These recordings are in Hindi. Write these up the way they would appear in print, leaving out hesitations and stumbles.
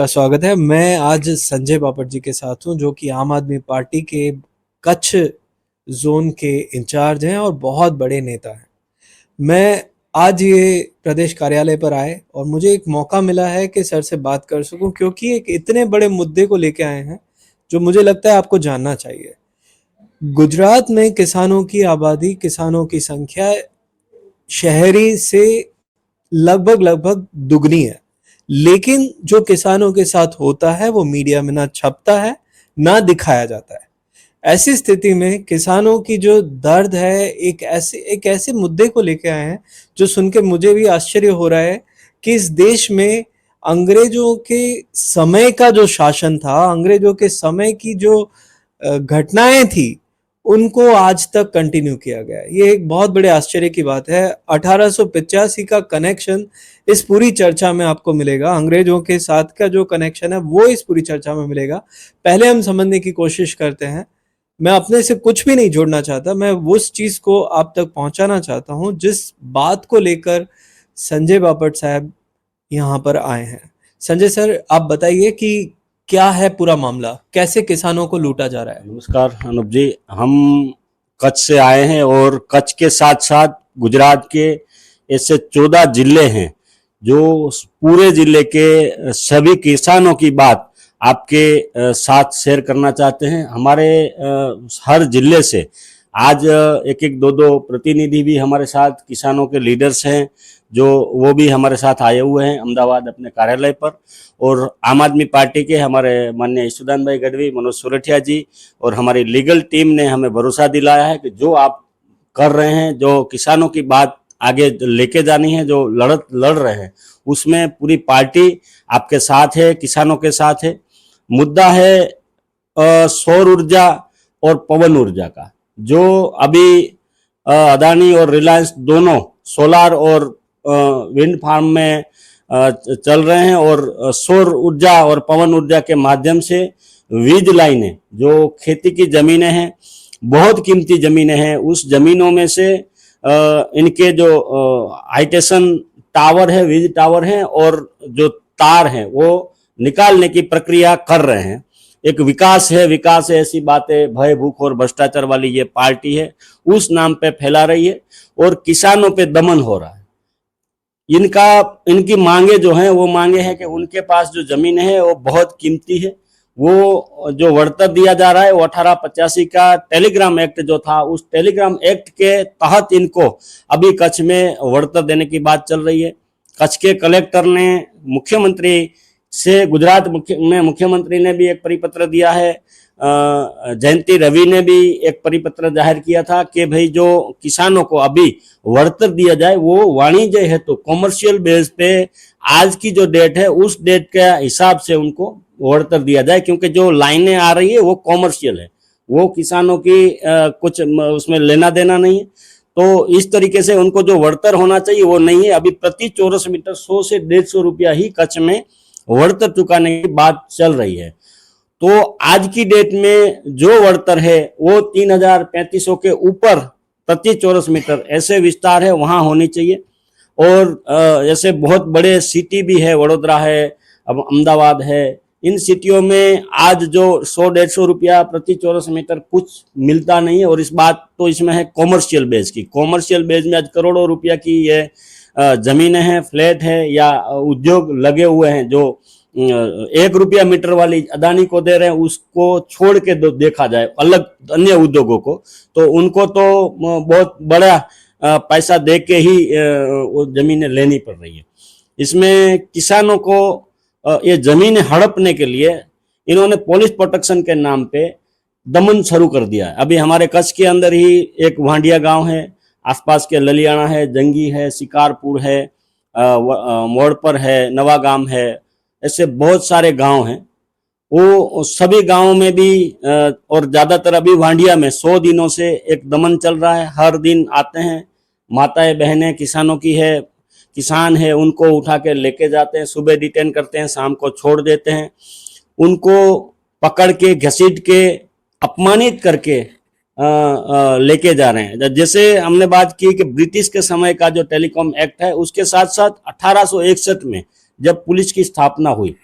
आपका स्वागत है। मैं आज संजय बापट जी के साथ हूं, जो कि आम आदमी पार्टी के कच्छ जोन के इंचार्ज हैं और बहुत बड़े नेता हैं। मैं आज ये प्रदेश कार्यालय पर आए और मुझे एक मौका मिला है कि सर से बात कर सकूं, क्योंकि एक इतने बड़े मुद्दे को लेके आए हैं जो मुझे लगता है आपको जानना चाहिए। गुजरात में किसानों की आबादी, किसानों की संख्या शहरी से लगभग लगभग दुगनी है, लेकिन जो किसानों के साथ होता है वो मीडिया में ना छपता है, ना दिखाया जाता है। ऐसी स्थिति में किसानों की जो दर्द है, एक ऐसे मुद्दे को लेके आए हैं जो सुन के मुझे भी आश्चर्य हो रहा है कि इस देश में अंग्रेजों के समय का जो शासन था, अंग्रेजों के समय की जो घटनाएं थी, उनको आज तक कंटिन्यू किया गया है। ये एक बहुत बड़े आश्चर्य की बात है। 1885 का कनेक्शन इस पूरी चर्चा में आपको मिलेगा। अंग्रेजों के साथ का जो कनेक्शन है वो इस पूरी चर्चा में मिलेगा। पहले हम समझने की कोशिश करते हैं। मैं अपने से कुछ भी नहीं जोड़ना चाहता, मैं उस चीज को आप तक पहुंचाना चाहता हूं जिस बात को लेकर संजय बापट साहब यहाँ पर आए हैं। संजय सर, आप बताइए कि क्या है पूरा मामला, कैसे किसानों को लूटा जा रहा है। नमस्कार अनुप जी, हम कच्छ से आए हैं और कच्छ के साथ साथ गुजरात के ऐसे 14 जिले हैं जो पूरे जिले के सभी किसानों की बात आपके साथ शेयर करना चाहते हैं। हमारे हर जिले से आज एक एक दो दो प्रतिनिधि भी हमारे साथ किसानों के लीडर्स हैं, जो वो भी हमारे साथ आए हुए हैं अहमदाबाद अपने कार्यालय पर। और आम आदमी पार्टी के हमारे माननीय ईशुदान भाई गढ़वी, मनोज सोरठिया जी और हमारी लीगल टीम ने हमें भरोसा दिलाया है कि जो आप कर रहे हैं, जो किसानों की बात आगे लेके जानी है, जो लड़ रहे हैं, उसमें पूरी पार्टी आपके साथ है, किसानों के साथ है। मुद्दा है सौर ऊर्जा और पवन ऊर्जा का, जो अभी अदानी और रिलायंस दोनों सोलार और विंड फार्म में चल रहे हैं और सौर ऊर्जा और पवन ऊर्जा के माध्यम से वीज लाइनें, जो खेती की जमीनें हैं, बहुत कीमती जमीनें हैं, उस जमीनों में से इनके जो हाईटेंशन टावर है, वीज टावर हैं और जो तार हैं, वो निकालने की प्रक्रिया कर रहे हैं। एक विकास है, ऐसी बातें भय, भूख और भ्रष्टाचार वाली ये पार्टी है, उस नाम पे फैला रही है और किसानों पे दमन हो रहा है। इनकी मांगे जो हैं, वो मांगे हैं कि उनके पास जो जमीन है वो बहुत कीमती है। वो जो वर्तर दिया जा रहा है वो 1885 का टेलीग्राम एक्ट जो था, उस टेलीग्राम एक्ट के तहत इनको अभी कच्छ में वर्तर देने की बात चल रही है। कच्छ के कलेक्टर ने मुख्यमंत्री से, गुजरात में मुख्यमंत्री ने भी एक परिपत्र दिया है, जयंती रवि ने भी एक परिपत्र जाहिर किया था कि भाई जो किसानों को अभी वर्तर दिया जाए वो वाणिज्य हेतु कॉमर्शियल बेस पे आज की जो डेट है उस डेट के हिसाब से उनको वर्तर दिया जाए, क्योंकि जो लाइनें आ रही है वो कॉमर्शियल है, वो किसानों की कुछ उसमें लेना देना नहीं है। तो इस तरीके से उनको जो वर्तर होना चाहिए वो नहीं है। अभी प्रति चौरस मीटर 100 से 150 रुपया ही कच्छ में वर्तर चुकाने की बात चल रही है। तो आज की डेट में जो वर्तर है वो 3,3500 के ऊपर प्रति चौरस मीटर ऐसे विस्तार है वहां होनी चाहिए। और ऐसे बहुत बड़े सिटी भी है, वडोदरा है, अब अहमदाबाद है, इन सिटियों में आज जो 100-150 रुपया प्रति चौरस मीटर कुछ मिलता नहीं है। और इस बात तो इसमें है कॉमर्शियल बेस की, कॉमर्शियल बेस में आज करोड़ों रुपया की ये जमीनें हैं, फ्लैट है या उद्योग लगे हुए हैं, जो 1 रुपया मीटर वाली अदानी को दे रहे हैं, उसको छोड़ के देखा जाए अलग अन्य उद्योगों को, तो उनको तो बहुत बड़ा पैसा दे के ही वो जमीनें लेनी पड़ रही है। इसमें किसानों को ये जमीनें हड़पने के लिए इन्होंने पुलिस प्रोटेक्शन के नाम पे दमन शुरू कर दिया है। अभी हमारे कच्छ के अंदर ही एक वांडिया गांव है, आसपास के ललियाना है, जंगी है, शिकारपुर है, मोड़पर है, नवागाम है, ऐसे बहुत सारे गांव हैं। वो सभी गांवों में भी और ज्यादातर अभी वांडिया में 100 दिनों से एक दमन चल रहा है। हर दिन आते हैं, माताएं बहनें किसानों की है, किसान है, उनको उठा के लेके जाते हैं, सुबह डिटेन करते हैं, शाम को छोड़ देते हैं, उनको पकड़ के घसीट के अपमानित करके लेके जा रहे हैं। जैसे हमने बात की कि ब्रिटिश के समय का जो टेलीकॉम एक्ट है, उसके साथ साथ 1861 में जब पुलिस की स्थापना हुई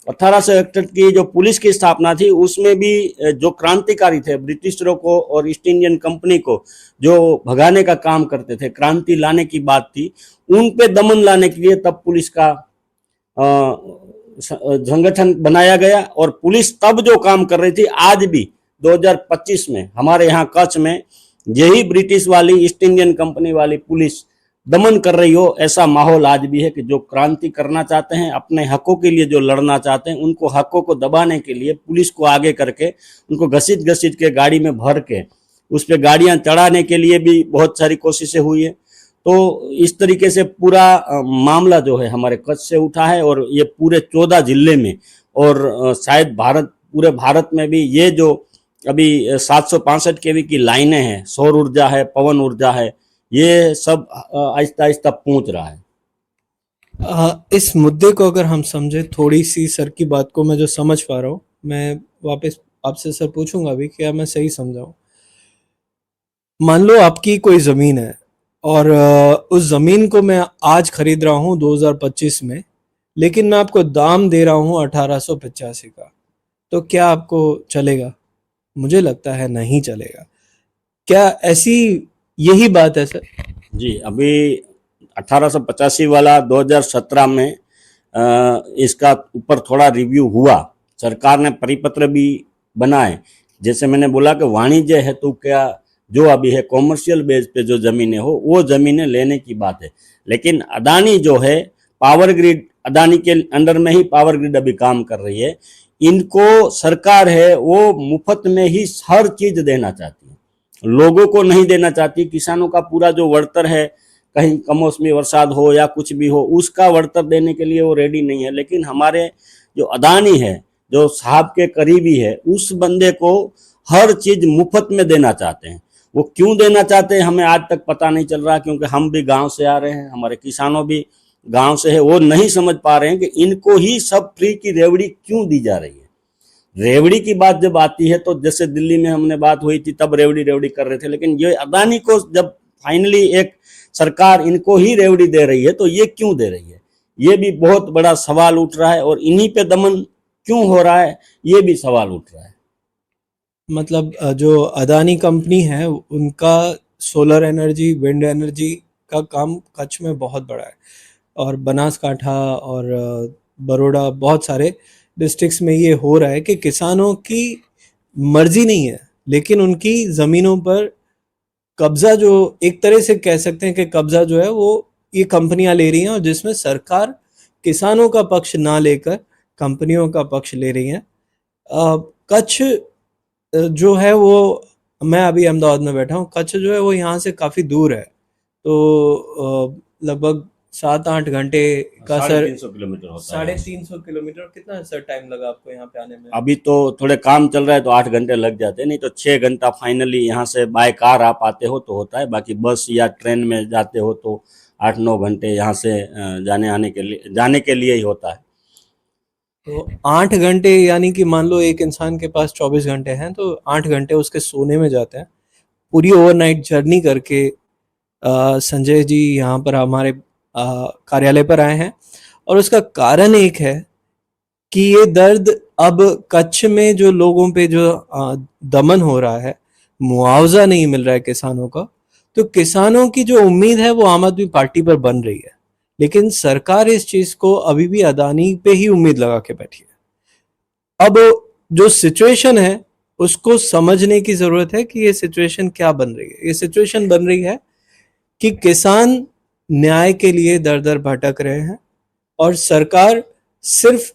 1861 की जो पुलिस की स्थापना थी उसमें भी जो क्रांतिकारी थे, ब्रिटिशरों को और ईस्ट इंडियन कंपनी को जो भगाने का काम करते थे, क्रांति लाने की बात थी, उन पे दमन लाने के लिए तब पुलिस का संगठन बनाया गया। और पुलिस तब जो काम कर रही थी, आज भी 2025 में हमारे यहाँ कच्छ में यही ब्रिटिश वाली ईस्ट इंडियन कंपनी वाली पुलिस दमन कर रही हो, ऐसा माहौल आज भी है कि जो क्रांति करना चाहते हैं, अपने हकों के लिए जो लड़ना चाहते हैं, उनको हकों को दबाने के लिए पुलिस को आगे करके उनको घसीट घसीट के गाड़ी में भर के उस पर गाड़ियां चढ़ाने के लिए भी बहुत सारी कोशिशें हुई है। तो इस तरीके से पूरा मामला जो है हमारे कच्छ से उठा है, और ये पूरे 14 जिले में और शायद पूरे भारत में भी ये जो अभी 765 केवी की लाइनें हैं, सौर ऊर्जा है, पवन ऊर्जा है, ये सब आहिस्ता आहिस्ता पहुंच रहा है। इस मुद्दे को अगर हम समझे, थोड़ी सी सर की बात को मैं जो समझ पा रहा हूँ, मैं वापस आपसे सर पूछूंगा भी क्या मैं सही समझाऊं। मान लो आपकी कोई ज़मीन है और उस ज़मीन को मैं आज खरीद रहा हूँ 2025 में, लेकिन मैं आपको दाम दे रहा हूँ 1885 का, तो क्या आपको चलेगा? मुझे लगता है नहीं चलेगा। क्या ऐसी यही बात है सर? जी, अभी 1885 वाला 2017 में इसका ऊपर थोड़ा रिव्यू हुआ, सरकार ने परिपत्र भी बनाए। जैसे मैंने बोला कि वाणिज्य है तो क्या, जो अभी है कॉमर्शियल बेस पे जो जमीनें हो वो जमीनें लेने की बात है। लेकिन अदानी जो है, पावर ग्रिड, अदानी के अंडर में ही पावर ग्रिड अभी काम कर रही है, इनको सरकार है वो मुफ्त में ही हर चीज देना चाहती है, लोगों को नहीं देना चाहती। किसानों का पूरा जो वर्तर है, कहीं कमोसमी बरसात हो या कुछ भी हो, उसका वर्तर देने के लिए वो रेडी नहीं है। लेकिन हमारे जो अदानी है, जो साहब के करीबी है, उस बंदे को हर चीज मुफ्त में देना चाहते हैं। वो क्यों देना चाहते हैं हमें आज तक पता नहीं चल रहा, क्योंकि हम भी गांव से आ रहे हैं, हमारे किसानों भी गांव से है, वो नहीं समझ पा रहे हैं कि इनको ही सब फ्री की रेवड़ी क्यों दी जा रही है। रेवड़ी की बात जब आती है तो जैसे दिल्ली में हमने बात हुई थी तब रेवड़ी रेवड़ी कर रहे थे, लेकिन ये अदानी को जब फाइनली एक सरकार इनको ही रेवड़ी दे रही है तो ये क्यों दे रही है, ये भी बहुत बड़ा सवाल उठ रहा है। और इन्हीं पे दमन क्यों हो रहा है, ये भी सवाल उठ रहा है। मतलब जो अदानी कंपनी है उनका सोलर एनर्जी, विंड एनर्जी का काम कच्छ में बहुत बड़ा है, और बनासकांठा और बड़ौदा, बहुत सारे डिस्ट्रिक्ट्स में ये हो रहा है कि किसानों की मर्जी नहीं है, लेकिन उनकी ज़मीनों पर कब्जा, जो एक तरह से कह सकते हैं कि कब्जा जो है वो ये कंपनियां ले रही हैं, और जिसमें सरकार किसानों का पक्ष ना लेकर कंपनियों का पक्ष ले रही हैं। कच्छ जो है वो, मैं अभी अहमदाबाद में बैठा हूँ, कच्छ जो है वो यहाँ से काफ़ी दूर है, तो लगभग 7-8 घंटे का सर, 350 किलोमीटर होता है। 350 किलोमीटर। कितना सर टाइम लगा आपको यहाँ पे आने में? अभी तो थोड़े काम चल रहा है तो 8 घंटे लग जाते हैं, नहीं तो 6 घंटा फाइनली यहाँ से बाय कार आप आते हो तो होता है। बाकी बस या ट्रेन में जाते हो तो 8-9 घंटे यहाँ से जाने के लिए ही होता है। तो 8 घंटे, यानी कि मान लो एक इंसान के पास 24 घंटे हैं, तो 8 घंटे उसके सोने में जाते हैं। पूरी ओवरनाइट जर्नी करके संजय जी यहाँ पर हमारे कार्यालय पर आए हैं, और उसका कारण एक है कि ये दर्द अब कच्छ में जो लोगों पे जो दमन हो रहा है, मुआवजा नहीं मिल रहा है किसानों का, तो किसानों की जो उम्मीद है वो आम आदमी पार्टी पर बन रही है, लेकिन सरकार इस चीज को अभी भी अदानी पे ही उम्मीद लगा के बैठी है। अब जो सिचुएशन है उसको समझने की जरूरत है कि ये सिचुएशन क्या बन रही है। ये सिचुएशन बन रही है कि किसान न्याय के लिए दर दर भटक रहे हैं, और सरकार सिर्फ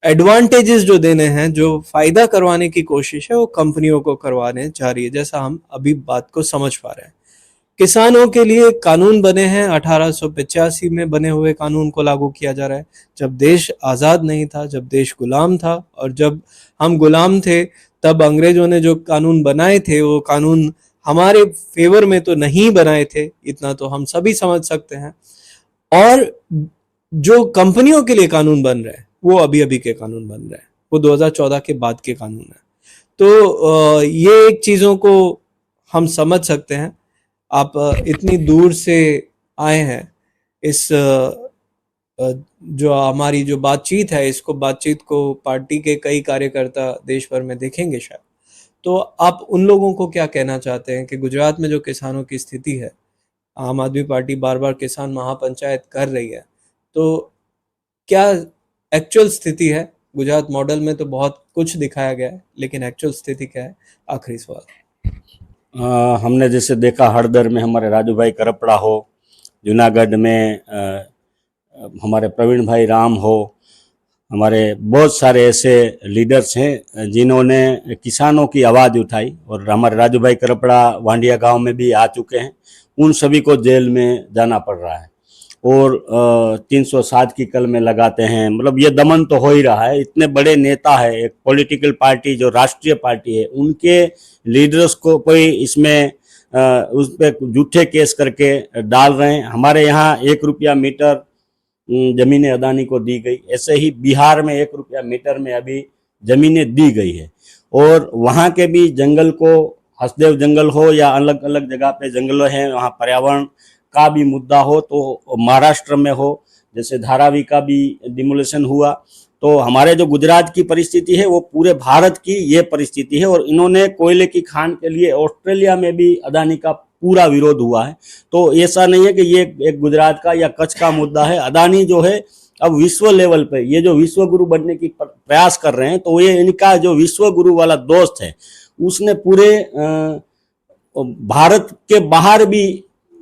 एडवांटेजेस जो देने हैं, जो फायदा करवाने की कोशिश है, वो कंपनियों को करवाने जा रही है, जैसा हम अभी बात को समझ पा रहे हैं। किसानों के लिए कानून बने हैं, 1885 में बने हुए कानून को लागू किया जा रहा है। जब देश आज़ाद नहीं था, जब देश गुलाम था, और जब हम गुलाम थे तब अंग्रेजों ने जो कानून बनाए थे वो कानून हमारे फेवर में तो नहीं बनाए थे, इतना तो हम सभी समझ सकते हैं। और जो कंपनियों के लिए कानून बन रहे हैं वो अभी अभी के कानून बन रहे हैं, वो 2014 के बाद के कानून है। तो ये एक चीज़ों को हम समझ सकते हैं। आप इतनी दूर से आए हैं इस जो हमारी जो बातचीत है, इसको बातचीत को पार्टी के कई कार्यकर्ता देश भर में देखेंगे शायद। तो आप उन लोगों को क्या कहना चाहते हैं कि गुजरात में जो किसानों की स्थिति है, आम आदमी पार्टी बार-बार किसान महापंचायत कर रही है, तो क्या एक्चुअल स्थिति है? गुजरात मॉडल में तो बहुत कुछ दिखाया गया है, लेकिन एक्चुअल स्थिति क्या है? आखिरी सवाल। हमने जैसे देखा हरदर में हमारे राजू भाई करपड़ा हो, जूनागढ़ में हमारे प्रवीण भाई राम हो, हमारे बहुत सारे ऐसे लीडर्स हैं जिन्होंने किसानों की आवाज़ उठाई, और हमारे राजू भाई करपड़ा वांडिया गांव में भी आ चुके हैं। उन सभी को जेल में जाना पड़ रहा है और 307 की कल में लगाते हैं। मतलब ये दमन तो हो ही रहा है। इतने बड़े नेता है, एक पॉलिटिकल पार्टी जो राष्ट्रीय पार्टी है, उनके लीडर्स को कोई इसमें उस पर झूठे केस करके डाल रहे हैं। हमारे यहाँ 1 रुपया मीटर जमीनें अदानी को दी गई, ऐसे ही बिहार में 1 रुपया मीटर में अभी जमीनें दी गई है। और वहाँ के भी जंगल को, हसदेव जंगल हो या अलग अलग जगह पे जंगल हैं, वहाँ पर्यावरण का भी मुद्दा हो, तो महाराष्ट्र में हो, जैसे धारावी का भी डिमोलिशन हुआ। तो हमारे जो गुजरात की परिस्थिति है वो पूरे भारत की ये परिस्थिति है। और इन्होंने कोयले की खान के लिए ऑस्ट्रेलिया में भी अदानी का पूरा विरोध हुआ है। तो ऐसा नहीं है कि ये एक गुजरात का या कच्छ का मुद्दा है। अदानी जो है अब विश्व लेवल पे ये जो विश्व गुरु बनने की प्रयास कर रहे हैं, तो ये इनका जो विश्व गुरु वाला दोस्त है उसने पूरे भारत के बाहर भी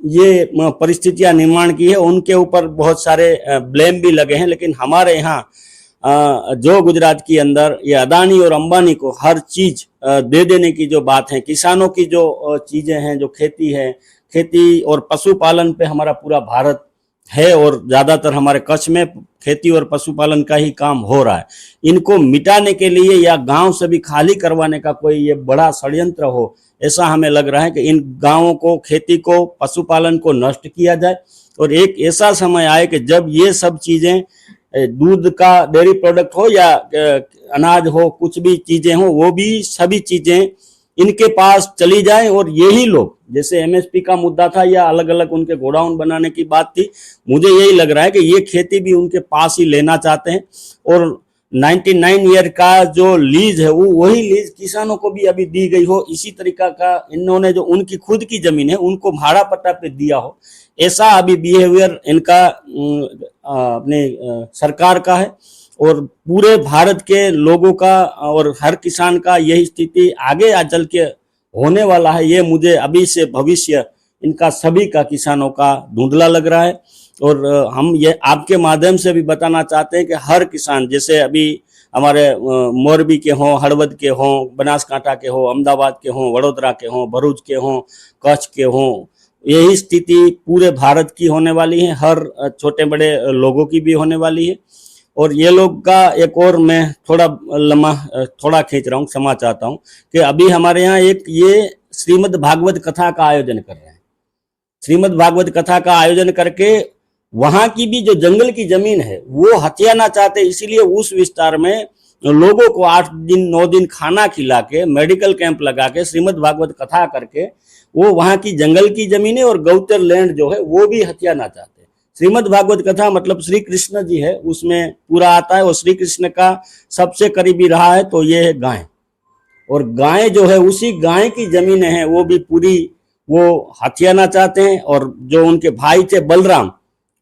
ये परिस्थितियां निर्माण की है। उनके ऊपर बहुत सारे ब्लेम भी लगे हैं, लेकिन हमारे यहाँ जो गुजरात के अंदर ये अदानी और अंबानी को हर चीज दे देने की जो बात है, किसानों की जो चीजें हैं, जो खेती है, खेती और पशुपालन पे हमारा पूरा भारत है, और ज्यादातर हमारे कच्छ में खेती और पशुपालन का ही काम हो रहा है। इनको मिटाने के लिए या गांव से भी खाली करवाने का कोई ये बड़ा षड्यंत्र हो, ऐसा हमें लग रहा है कि इन गांवों को, खेती को, पशुपालन को नष्ट किया जाए। और एक ऐसा समय आए कि जब ये सब चीजें, दूध का डेयरी प्रोडक्ट हो या अनाज हो, कुछ भी चीजें हो, वो भी सभी चीजें इनके पास चली जाए। और यही लोग, जैसे एमएसपी का मुद्दा था या अलग अलग उनके गोडाउन बनाने की बात थी, मुझे यही लग रहा है कि ये खेती भी उनके पास ही लेना चाहते हैं। और 99 ईयर का जो लीज है वो वही लीज किसानों को भी अभी दी गई हो, इसी तरीका का इन्होंने जो उनकी खुद की जमीन है उनको भाड़ा पट्टा पे दिया हो, ऐसा अभी बिहेवियर इनका अपने सरकार का है। और पूरे भारत के लोगों का और हर किसान का यही स्थिति आगे चल के होने वाला है। ये मुझे अभी से भविष्य इनका सभी का किसानों का धुंधला लग रहा है। और हम ये आपके माध्यम से भी बताना चाहते हैं कि हर किसान, जैसे अभी हमारे मोरबी के हों, हड़वद के हों, बनासकांठा के हों, अहमदाबाद के हों, वडोदरा के हों, भरूच के हों, कच्छ के हों, यही स्थिति पूरे भारत की होने वाली है, हर छोटे बड़े लोगों की भी होने वाली है। और ये लोग का एक और, मैं थोड़ा खींच रहा हूँ, क्षमा चाहता हूँ, कि अभी हमारे यहाँ एक ये श्रीमद् भागवत कथा का आयोजन कर रहे हैं। श्रीमद् भागवत कथा का आयोजन करके वहां की भी जो जंगल की जमीन है वो हथियाना चाहते, इसीलिए उस विस्तार में लोगों को 8 दिन 9 दिन खाना खिला के, मेडिकल कैंप लगा के, श्रीमद् भागवत कथा करके वो वहां की जंगल की जमीनें और गौचर लैंड जो है वो भी हथियाना चाहते हैं। श्रीमद् भागवत कथा मतलब श्री कृष्ण जी है, उसमें पूरा आता है। और श्री कृष्ण का सबसे करीबी रहा है तो ये है गाय, और गाय जो है उसी गाय की जमीनें हैं वो भी पूरी वो हथियाना चाहते हैं। और जो उनके भाई थे बलराम,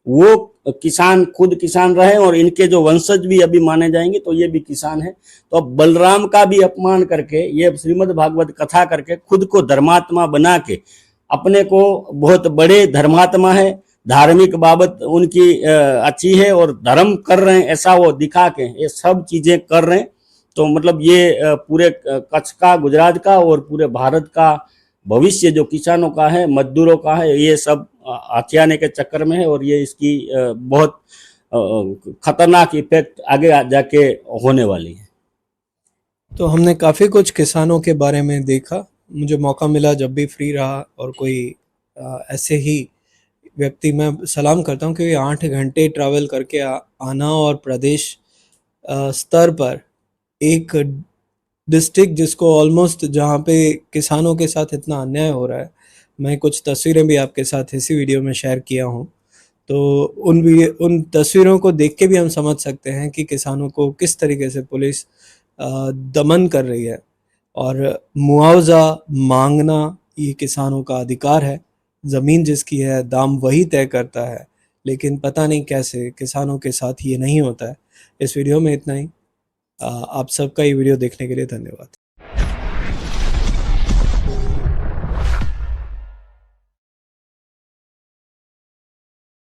वो किसान, खुद किसान रहे, और इनके जो वंशज भी अभी माने जाएंगे तो ये भी किसान है। तो अब बलराम का भी अपमान करके, ये श्रीमद् भागवत कथा करके खुद को धर्मात्मा बना के, अपने को बहुत बड़े धर्मात्मा है, धार्मिक बाबत उनकी अच्छी है और धर्म कर रहे हैं ऐसा वो दिखा के ये सब चीजें कर रहे हैं। तो मतलब ये पूरे कच्छ का, गुजरात का और पूरे भारत का भविष्य जो किसानों का है, मजदूरों का है, ये सब हथियाने के चक्कर में है। और ये इसकी बहुत खतरनाक इफेक्ट आगे जाके होने वाली है। तो हमने काफ़ी कुछ किसानों के बारे में देखा। मुझे मौका मिला जब भी फ्री रहा और कोई ऐसे ही व्यक्ति, मैं सलाम करता हूँ कि 8 घंटे ट्रैवल करके आना और प्रदेश स्तर पर एक डिस्ट्रिक्ट जिसको ऑलमोस्ट, जहाँ पे किसानों के साथ इतना अन्याय हो रहा है, मैं कुछ तस्वीरें भी आपके साथ इसी वीडियो में शेयर किया हूँ। तो उन तस्वीरों को देख के भी हम समझ सकते हैं कि किसानों को किस तरीके से पुलिस दमन कर रही है। और मुआवजा मांगना ये किसानों का अधिकार है। ज़मीन जिसकी है दाम वही तय करता है, लेकिन पता नहीं कैसे किसानों के साथ ये नहीं होता है। इस वीडियो में इतना ही। आप सबका ये वीडियो देखने के लिए धन्यवाद।